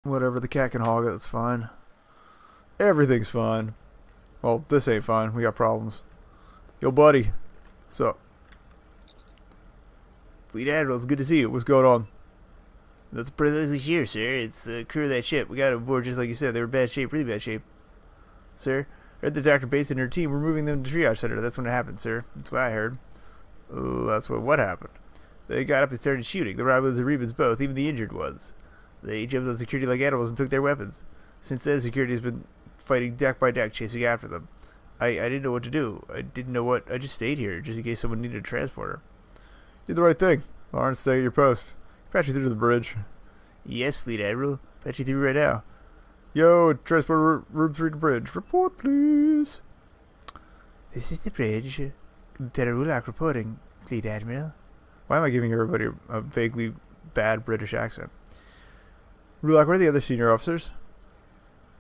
Whatever, the cat can hog it, that's fine. Everything's fine. Well, this ain't fine. We got problems. Yo, buddy. What's up? Fleet Admiral, it's good to see you. What's going on? That's a privilege here, sir. It's the crew of that ship. We got aboard just like you said. They were in bad shape, really bad shape. Sir, I heard the Dr. Bates and her team were moving them to triage center. That's when it happened, sir. That's what I heard. That's what happened. They got up and started shooting. The Romulans and Rebans both, even the injured ones. They jumped on security like animals and took their weapons. Since then, security has been fighting deck by deck, chasing after them. I didn't know what to do. I just stayed here, just in case someone needed a transporter. You did the right thing. Lawrence, stay at your post. Patch you through to the bridge. Yes, Fleet Admiral. Patch you through right now. Yo, transporter room 3 to bridge. Report, please. This is the bridge. Lieutenant Rulak reporting, Fleet Admiral. Why am I giving everybody a vaguely bad British accent? Rulak, where are the other senior officers?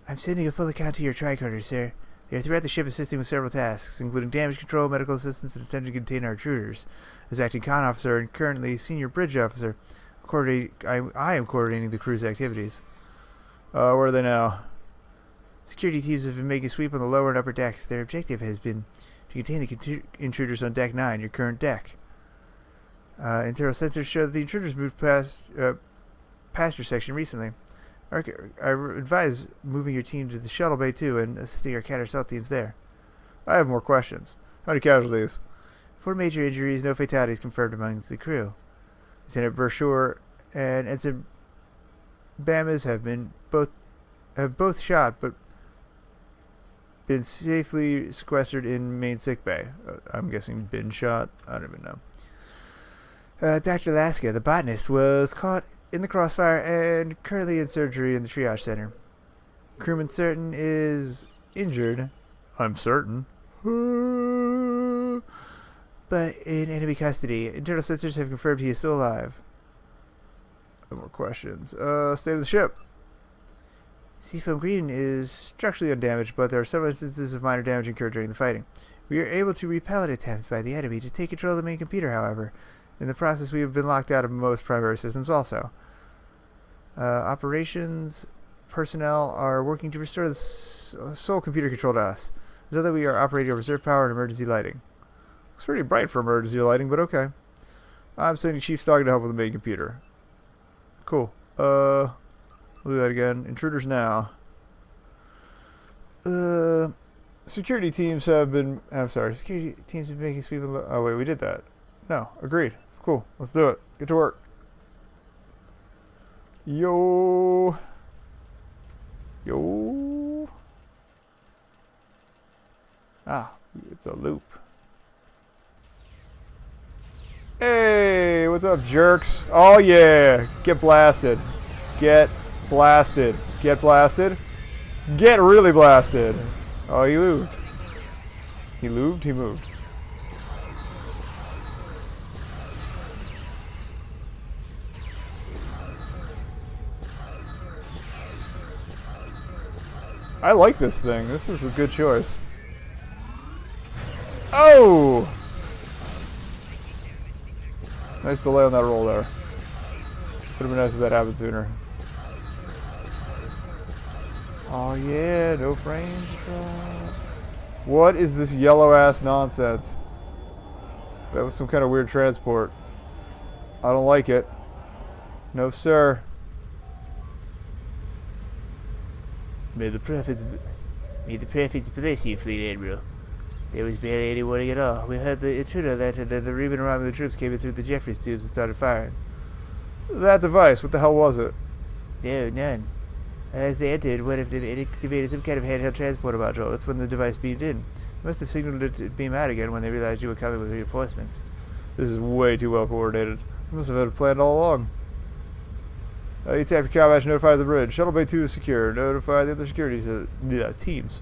I'm sending a full account to your tricorder, sir. They are throughout the ship assisting with several tasks, including damage control, medical assistance, and attempting to contain our intruders. As acting con officer and currently senior bridge officer, I am coordinating the crew's activities. Where are they now? Security teams have been making a sweep on the lower and upper decks. Their objective has been to contain the intruders on Deck 9, your current deck. Internal sensors show that the intruders moved past your section recently. I advise moving your team to the shuttle bay 2 and assisting our counter-assault teams there. I have more questions. How many casualties? 4 major injuries, no fatalities confirmed amongst the crew. Lieutenant Bershore and Ensign Bamas have both shot, but been safely sequestered in main sick bay. I'm guessing been shot. I don't even know. Dr. Laska, the botanist, was caught in the crossfire and currently in surgery in the triage center. Crewman Certain is injured. I'm certain. But in enemy custody. Internal sensors have confirmed he is still alive. No more questions. State of the ship. Seafoam Green is structurally undamaged, but there are several instances of minor damage incurred during the fighting. We are able to repel an attempt by the enemy to take control of the main computer, however. In the process, we have been locked out of most primary systems also. Operations personnel are working to restore the sole computer control to us, so that we are operating on reserve power and emergency lighting. It's pretty bright for emergency lighting, but okay. I'm sending Chief Stockton to help with the main computer. Cool. We'll do that again. Intruders now. Security teams have been... I'm sorry. Security teams have been making sweep... Oh, wait, we did that. No, agreed. Cool. Let's do it. Get to work. Yo. Ah, it's a loop. Hey, what's up, jerks? Oh, yeah. Get blasted. Get blasted. Get blasted. Get really blasted. Oh, he lubed. He lubed? He moved. I like this thing. This is a good choice. Oh! Nice delay on that roll there. Would have been nice if that happened sooner. Oh yeah, no frames dropped. What is this yellow ass nonsense? That was some kind of weird transport. I don't like it. No sir. May the prophets bless you, Fleet Admiral. There was barely any warning at all. We heard the intruder that the Reuben and Romulan troops came in through the Jeffries tubes and started firing. That device, what the hell was it? No, none. As they entered, one of them activated some kind of handheld transporter module. That's when the device beamed in. They must have signaled it to beam out again when they realized you were coming with reinforcements. This is way too well coordinated. You must have had it planned all along. You tap your cow badge and notify the bridge. Shuttle Bay 2 is secure. Notify the other security teams.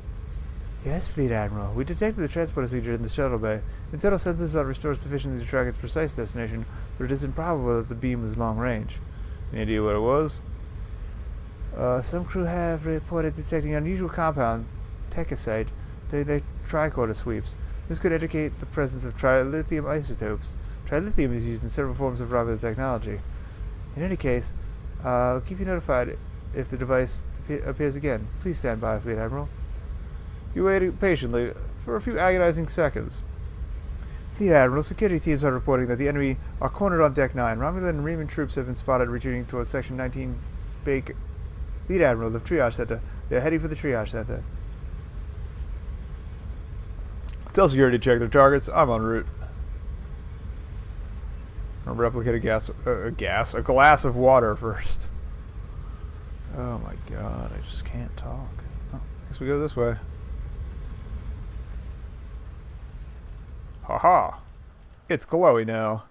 Yes, Fleet Admiral. We detected the transporter signature in the shuttle bay. Internal sensors are restored sufficiently to track its precise destination, but it is improbable that the beam was long range. Any idea what it was? Some crew have reported detecting an unusual compound, techosite, during their tricorder sweeps. This could indicate the presence of trilithium isotopes. Trilithium is used in several forms of Romulan technology. In any case, I'll keep you notified if the device appears again. Please stand by, Fleet Admiral. You waited patiently for a few agonizing seconds. Fleet Admiral, security teams are reporting that the enemy are cornered on Deck 9. Romulan and Reman troops have been spotted retreating towards Section 19 Baker. Fleet Admiral, the triage center. They are heading for the triage center. Tell security to check their targets. I'm en route. I'll replicate a glass of water first. Oh my god, I just can't talk. Oh, I guess we go this way. Haha. It's glowy now.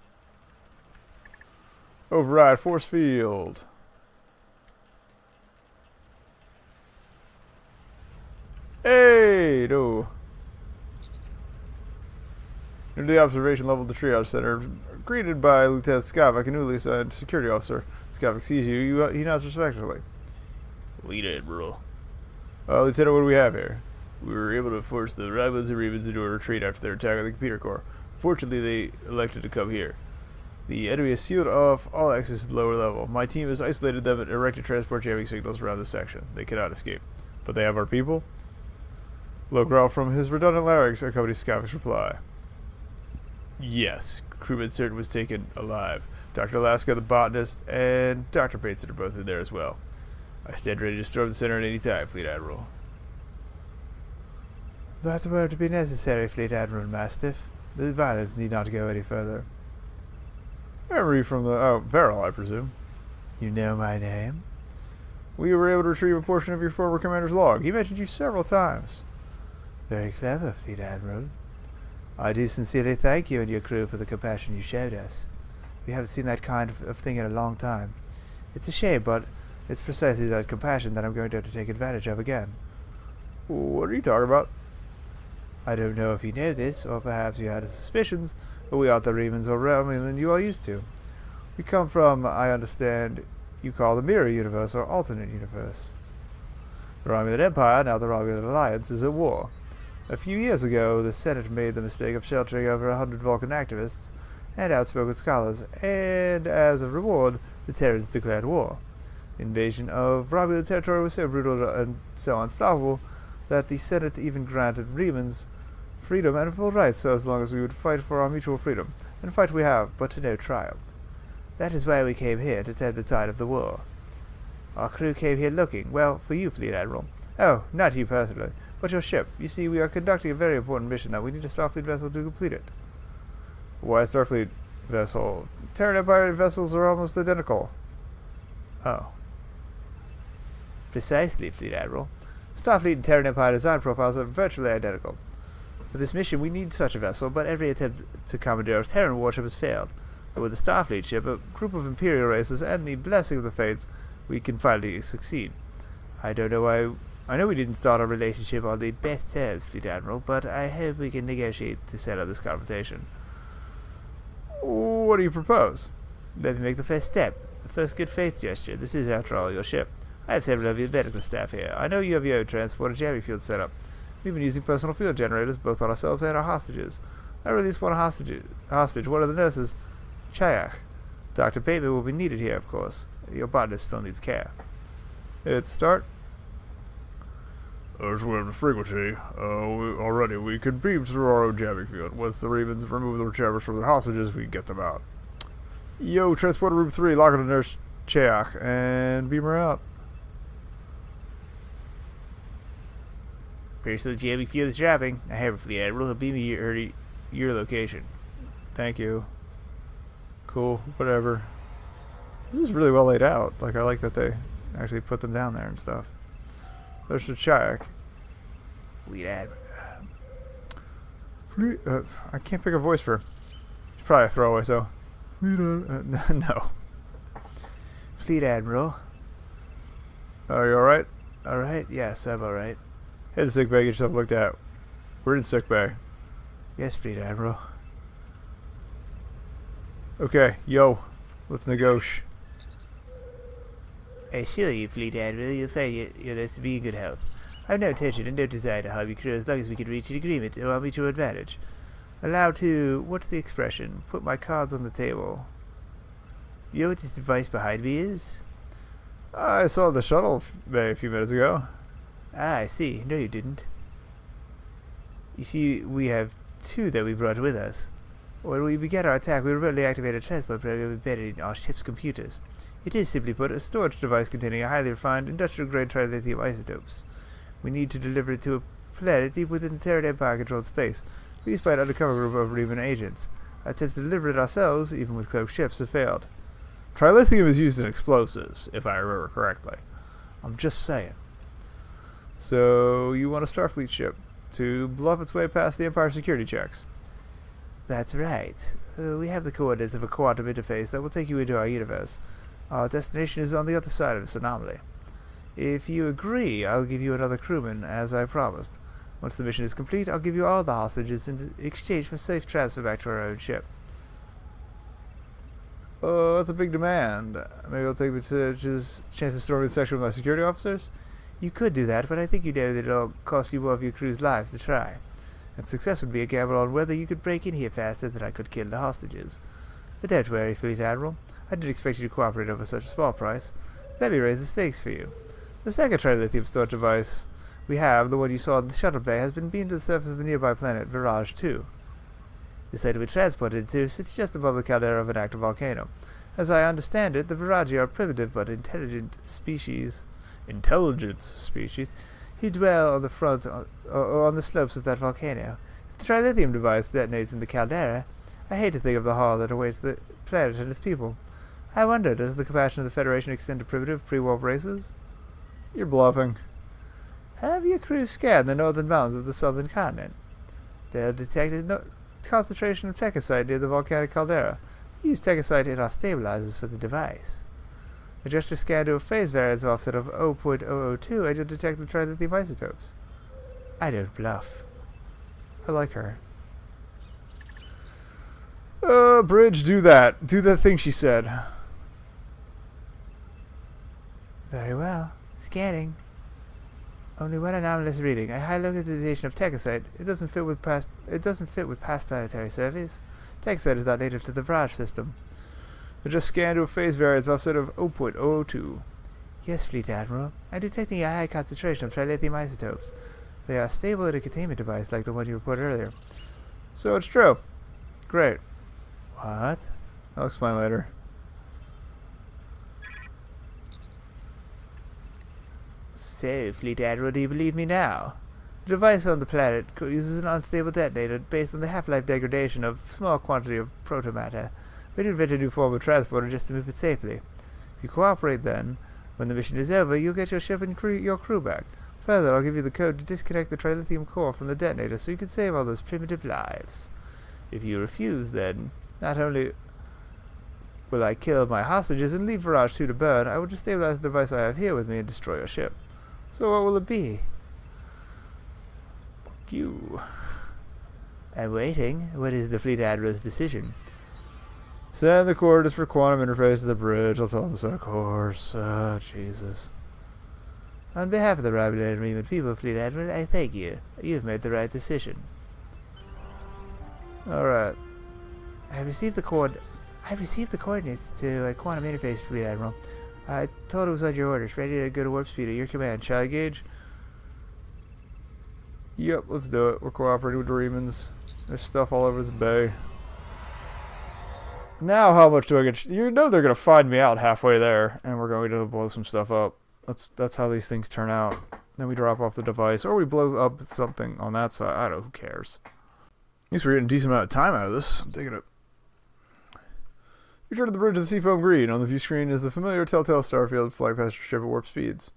Override force field. Hey, no. Into the observation level of the triage center, greeted by Lieutenant Skavak, a newly assigned security officer. Skavak sees you. He nods respectfully. Lead Admiral. Lieutenant, what do we have here? We were able to force the Rivals and Ravens into a retreat after their attack on the computer core. Fortunately, they elected to come here. The enemy has sealed off all access to the lower level. My team has isolated them and erected transport jamming signals around the section. They cannot escape. But they have our people? Low growl from his redundant larynx accompanies Skavak's reply. Yes, crewman certain was taken alive. Dr. Alaska, the botanist, and Dr. Bateson are both in there as well. I stand ready to storm the center at any time, Fleet Admiral. That won't be necessary, Fleet Admiral Mastiff. The violence need not go any further. Memory from the... Oh, Veril, I presume. You know my name? We were able to retrieve a portion of your former commander's log. He mentioned you several times. Very clever, Fleet Admiral. I do sincerely thank you and your crew for the compassion you showed us. We haven't seen that kind of thing in a long time. It's a shame, but it's precisely that compassion that I'm going to have to take advantage of again. What are you talking about? I don't know if you know this, or perhaps you had suspicions, but we aren't the Remans or Romulan you are used to. We come from, I understand, you call the Mirror Universe or Alternate Universe. The Romulan Empire, now the Romulan Alliance, is at war. A few years ago, the Senate made the mistake of sheltering over 100 Vulcan activists and outspoken scholars, and as a reward, the Terrans declared war. The invasion of Romulan territory was so brutal and so unstoppable that the Senate even granted Remans freedom and full rights so as long as we would fight for our mutual freedom. And fight we have, but to no triumph. That is why we came here, to turn the tide of the war. Our crew came here looking, well, for you, Fleet Admiral. Oh, not you personally, but your ship. You see, we are conducting a very important mission that we need a Starfleet vessel to complete it. Why a Starfleet vessel? Terran Empire vessels are almost identical. Oh. Precisely, Fleet Admiral. Starfleet and Terran Empire design profiles are virtually identical. For this mission, we need such a vessel, but every attempt to commandeer a Terran warship has failed. But with a Starfleet ship, a group of Imperial races, and the blessing of the Fates, we can finally succeed. I don't know why... I know we didn't start our relationship on the best terms, Fleet Admiral, but I hope we can negotiate to settle this confrontation. What do you propose? Let me make the first step. The first good faith gesture. This is, after all, your ship. I have several of your medical staff here. I know you have your own transport and jamming field set up. We've been using personal field generators, both on ourselves and our hostages. I released one hostage, one of the nurses, Chayak. Dr. Bateman will be needed here, of course. Your botanist still needs care. It's start. As we have the frequency, already we can beam through our own jamming field. Once the Remans remove the jammers from their hostages, we can get them out. Yo, transporter room 3, lock on to nurse Chayak, and beam her out. Personal jamming field is dropping. I have it for the Admiral. He'll beam me your location. Thank you. Cool, whatever. This is really well laid out. Like, I like that they actually put them down there and stuff. There's the Chayak. Fleet Admiral. I can't pick a voice for... It's probably a throwaway, so... Fleet no. Fleet Admiral. Are you alright? Alright? Yes, I'm alright. Head to sick bay, get yourself looked at. We're in sick bay. Yes, Fleet Admiral. Okay, yo. Let's negotiate. I assure you, Fleet Admiral, you'll find your list to be in good health. I have no intention and no desire to harm your crew as long as we can reach an agreement to our mutual advantage. Allow to, what's the expression, put my cards on the table. Do you know what this device behind me is? I saw the shuttle bay a few minutes ago. Ah, I see. No, you didn't. You see, we have two that we brought with us. When we began our attack, we remotely activated a transport program embedded in our ship's computers. It is, simply put, a storage device containing a highly refined, industrial-grade trilithium isotopes. We need to deliver it to a planet deep within the Terran Empire-controlled space, used by an undercover group of Reman agents. Our attempts to deliver it ourselves, even with cloaked ships, have failed. Trilithium is used in explosives, if I remember correctly. I'm just saying. So, you want a Starfleet ship to bluff its way past the Empire security checks? That's right. We have the coordinates of a quantum interface that will take you into our universe. Our destination is on the other side of this anomaly. If you agree, I'll give you another crewman, as I promised. Once the mission is complete, I'll give you all the hostages in exchange for safe transfer back to our own ship. Oh, that's a big demand. Maybe I'll take the chance to storm the section with my security officers? You could do that, but I think you know that it'll cost you more of your crew's lives to try. And success would be a gamble on whether you could break in here faster than I could kill the hostages. But don't worry, Fleet Admiral. I didn't expect you to cooperate over such a small price. Let me raise the stakes for you. The second trilithium storage device we have, the one you saw in the shuttle bay, has been beamed to the surface of a nearby planet, Virage 2. This item we transported to sits just above the caldera of an active volcano. As I understand it, the Viragi are primitive but intelligence species who dwell on the front or on the slopes of that volcano. If the trilithium device detonates in the caldera, I hate to think of the horror that awaits the planet and its people. I wonder, does the compassion of the Federation extend to primitive pre-warp races? You're bluffing. Have your crew scanned the northern mountains of the southern continent? They'll detect a concentration of techosite near the volcanic caldera. We use techosite in our stabilizers for the device. Adjust your scan to a phase variance offset of 0.002 and you'll detect the trilithium isotopes. I don't bluff. I like her. Bridge, do that. Do that thing she said. Very well. Scanning. Only one anomalous reading. A high localization of techosite. It doesn't fit with past planetary surveys. Techosite is not native to the Virage system. Adjust scan to a phase variance offset of 0.002. Yes, Fleet Admiral. I'm detecting a high concentration of trilithium isotopes. They are stable in a containment device like the one you reported earlier. So it's true. Great. What? I'll explain later. So, Fleet Admiral, do you believe me now? The device on the planet uses an unstable detonator based on the half-life degradation of a small quantity of protomatter. We did invent a new form of transporter just to move it safely. If you cooperate then, when the mission is over, you'll get your ship and your crew back. Further, I'll give you the code to disconnect the trilithium core from the detonator so you can save all those primitive lives. If you refuse, then, not only will I kill my hostages and leave Virage 2 to burn, I will destabilize the device I have here with me and destroy your ship. So what will it be? Fuck you. I'm waiting. What is the Fleet Admiral's decision? Send the coordinates for quantum interface to the bridge. I'll tell them to set a course. Oh, Jesus. On behalf of the Romulan and Reman people, Fleet Admiral, I thank you. You have made the right decision. Alright. I've received the coordinates to a quantum interface, Fleet Admiral. I told it was on your orders, ready to go to warp speed at your command. Shall I engage? Yep, let's do it. We're cooperating with the Remans. There's stuff all over this bay. Now how much do I get? You know they're going to find me out halfway there, and we're going to blow some stuff up. That's how these things turn out. Then we drop off the device, or we blow up something on that side. I don't know, who cares? At least we're getting a decent amount of time out of this. I'm taking it. Return to the bridge of the Seafoam Green. On the view screen is the familiar Telltale Starfield flying past your ship at warp speeds.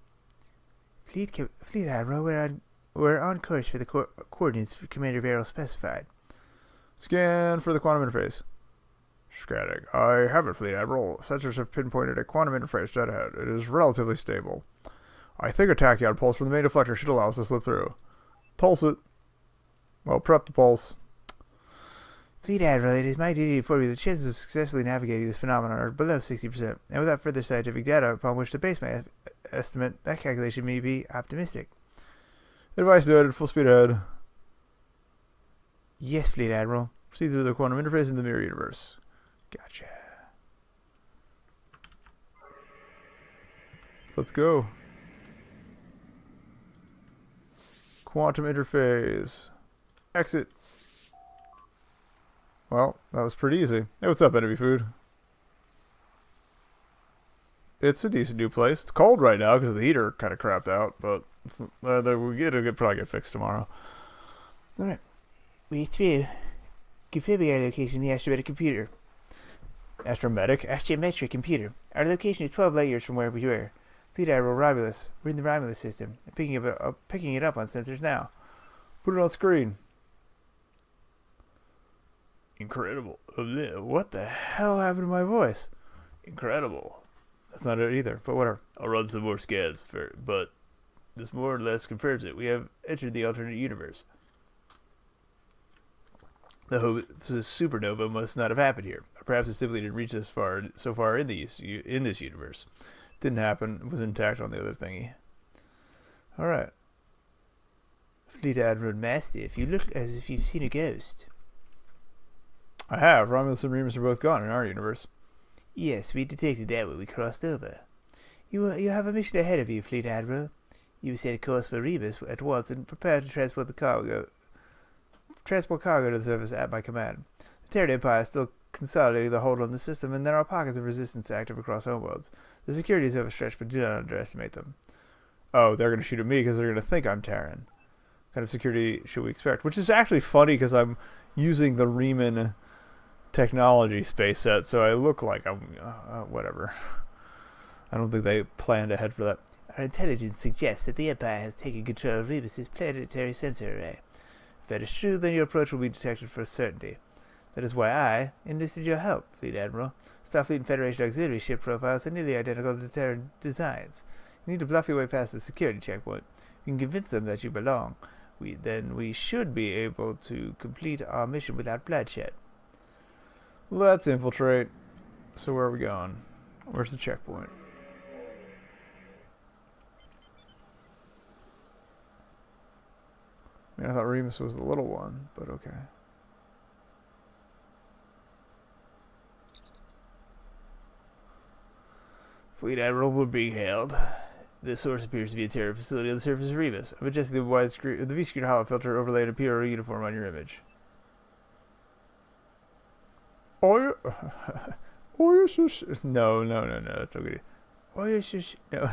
Fleet Admiral, we're on course for the coordinates Commander Barrow specified. Scan for the quantum interface. Scanning. I have it, Fleet Admiral. Sensors have pinpointed a quantum interface dead ahead. It is relatively stable. I think a tachyon pulse from the main deflector should allow us to slip through. Pulse it. Well, prep the pulse. Fleet Admiral, it is my duty to inform you the chances of successfully navigating this phenomenon are below 60%, and without further scientific data upon which to base my estimate, that calculation may be optimistic. Advice noted, full speed ahead. Yes, Fleet Admiral. Proceed through the quantum interface in the mirror universe. Gotcha. Let's go. Quantum interface. Exit. Well, that was pretty easy. Hey, what's up, enemy food? It's a decent new place. It's cold right now because the heater kind of crapped out, but it'll probably get fixed tomorrow. Alright. We're through. Confirming our location in the astrometric computer. Astrometric? Astrometric computer. Our location is 12 light years from where we were. Fleet Admiral Romulus. We're in the Romulus system. I'm picking it up on sensors now. Put it on screen. Incredible. What the hell happened to my voice? Incredible. That's not it either, but whatever. I'll run some more scans, but this more or less confirms it. We have entered the alternate universe. The supernova must not have happened here. Or perhaps it simply didn't reach so far in this universe. Didn't happen. It was intact on the other thingy. Alright. Fleet Admiral Mastiff, you look as if you've seen a ghost. I have. Romulus and Remus are both gone in our universe. Yes, we detected that when we crossed over. You have a mission ahead of you, Fleet Admiral. You set a course for Remus at once and prepare to transport cargo to the surface at my command. The Terran Empire is still consolidating the hold on the system, and there are pockets of resistance active across homeworlds. The security is overstretched, but do not underestimate them. Oh, they're going to shoot at me because they're going to think I'm Terran. What kind of security should we expect? Which is actually funny because I'm using the Riemann technology space set, so I look like I'm whatever. I don't think they planned ahead for that. Our intelligence suggests that the Empire has taken control of Remus's planetary sensor array. If that is true, then your approach will be detected for certainty. That is why I enlisted your help, Fleet Admiral. Starfleet and Federation auxiliary ship profiles are nearly identical to Terran designs. You need to bluff your way past the security checkpoint. You can convince them that you belong. Then we should be able to complete our mission without bloodshed. Let's infiltrate. So where are we going? Where's the checkpoint? I mean, I thought Remus was the little one, but okay. Fleet Admiral would be hailed. The source appears to be a Terran facility on the surface of Remus. I'm adjusting the V-screen hollow filter overlay an Imperial uniform on your image. No, that's okay. No,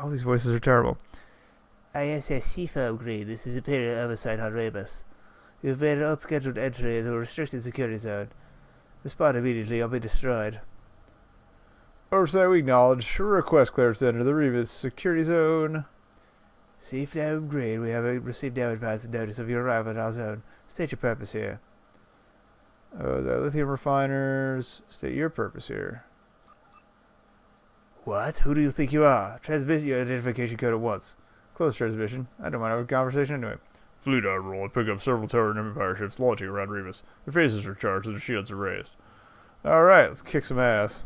all these voices are terrible. ISS Seafa upgrade. This is Imperial oversight on Remus. You have made an unscheduled entry into a restricted security zone. Respond immediately, or be destroyed. Oversight, we acknowledge. Request clearance to enter the Remus security zone. Safe now upgrade. We have received no advance notice of your arrival in our zone. State your purpose here. The lithium refiners. State your purpose here. What? Who do you think you are? Transmit your identification code at once. Close transmission. I don't mind having a conversation anyway. Fleet Admiral, I picked up several Terran Empire ships launching around Remus. Their faces are charged and their shields are raised. Alright, let's kick some ass.